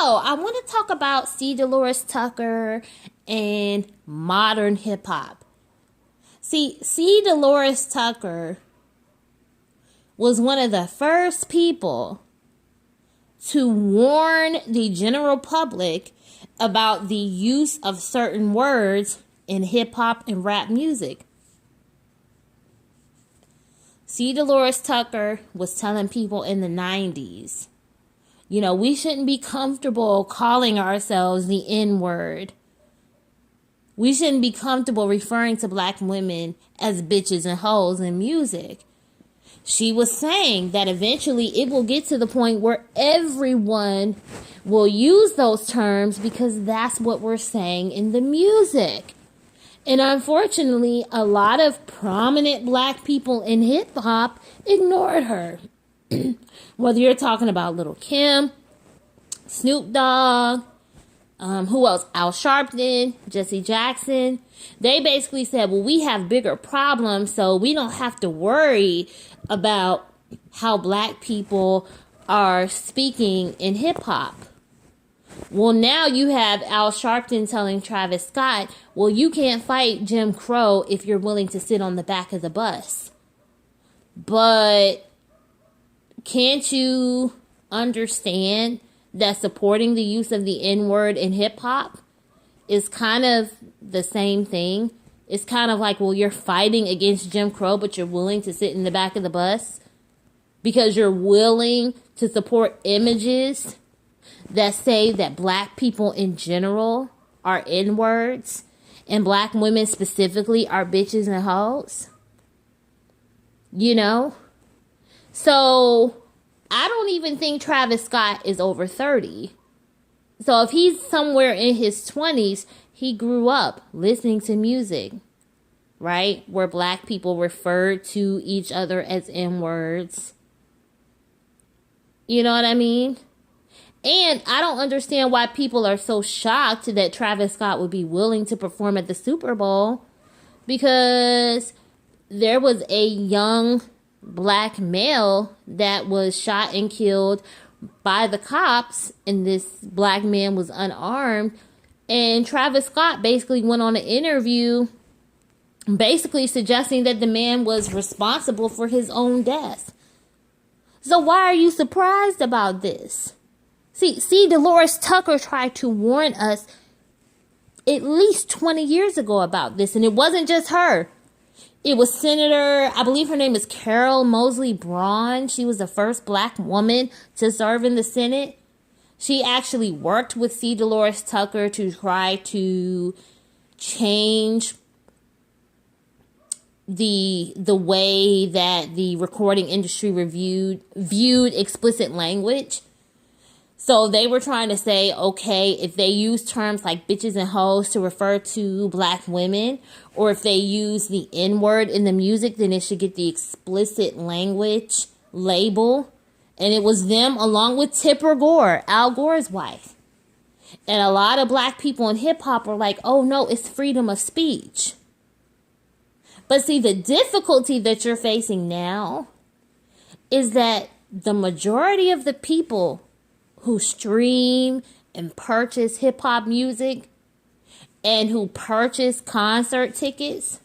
I want to talk about Delores Tucker and modern hip hop. Delores Tucker was one of the first people to warn the general public about the use of certain words in hip hop and rap music. Delores Tucker was telling people in the 90s, we shouldn't be comfortable calling ourselves the N-word. We shouldn't be comfortable referring to black women as bitches and hoes in music. She was saying that eventually it will get to the point where everyone will use those terms because that's what we're saying in the music. And unfortunately, a lot of prominent black people in hip hop ignored her. Whether you're talking about Lil' Kim, Snoop Dogg, who else? Al Sharpton, Jesse Jackson. They basically said, well, we have bigger problems, so we don't have to worry about how black people are speaking in hip hop. Well, now you have Al Sharpton telling Travis Scott, well, you can't fight Jim Crow if you're willing to sit on the back of the bus. But can't you understand that supporting the use of the N-word in hip-hop is kind of the same thing? It's kind of like, well, you're fighting against Jim Crow, but you're willing to sit in the back of the bus because you're willing to support images that say that black people in general are N-words and black women specifically are bitches and hoes. So I don't even think Travis Scott is over 30. So if he's somewhere in his 20s, he grew up listening to music, right? Where black people referred to each other as N-words. You know what I mean? And I don't understand why people are so shocked that Travis Scott would be willing to perform at the Super Bowl, because there was a young black male that was shot and killed by the cops, and this black man was unarmed. And Travis Scott basically went on an interview basically suggesting that the man was responsible for his own death. So why are you surprised about this? See, Delores Tucker tried to warn us at least 20 years ago about this, and it wasn't just her. It was Senator, I believe her name is Carol Moseley Braun. She was the first black woman to serve in the Senate. She actually worked with Delores Tucker to try to change the way that the recording industry viewed explicit language. So they were trying to say, okay, if they use terms like bitches and hoes to refer to black women, or if they use the N-word in the music, then it should get the explicit language label. And it was them along with Tipper Gore, Al Gore's wife. And a lot of black people in hip hop were like, oh no, it's freedom of speech. But see, the difficulty that you're facing now is that the majority of the people who stream and purchase hip hop music and who purchase concert tickets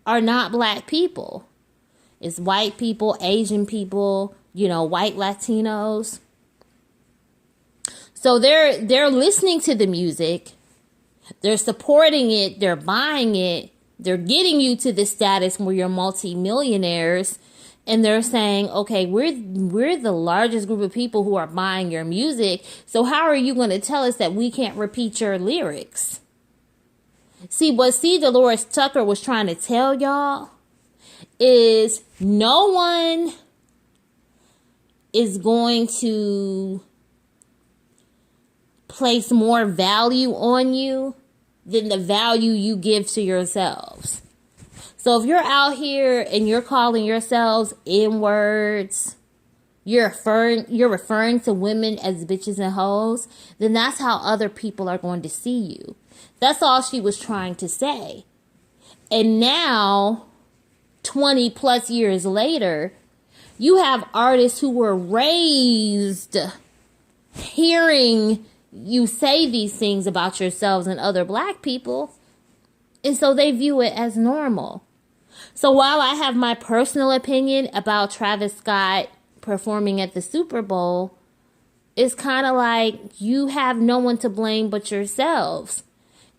are not black people. It's white people, Asian people, white Latinos. So they're listening to the music, they're supporting it, they're buying it, they're getting you to the status where you're multimillionaires. And they're saying, okay, we're the largest group of people who are buying your music. So how are you going to tell us that we can't repeat your lyrics? See, what Delores Tucker was trying to tell y'all is no one is going to place more value on you than the value you give to yourselves. So if you're out here and you're calling yourselves N-words, you're referring to women as bitches and hoes, then that's how other people are going to see you. That's all she was trying to say. And now, 20 plus years later, you have artists who were raised hearing you say these things about yourselves and other black people. And so they view it as normal. So while I have my personal opinion about Travis Scott performing at the Super Bowl, it's kind of like you have no one to blame but yourselves.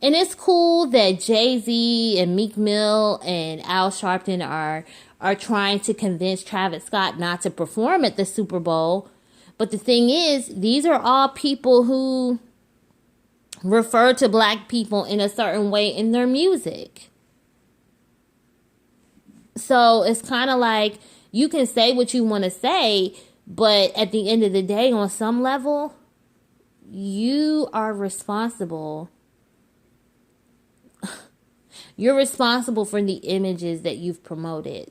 And it's cool that Jay-Z and Meek Mill and Al Sharpton are trying to convince Travis Scott not to perform at the Super Bowl. But the thing is, these are all people who refer to black people in a certain way in their music. So it's kind of like you can say what you want to say, but at the end of the day, on some level, you are responsible. You're responsible for the images that you've promoted.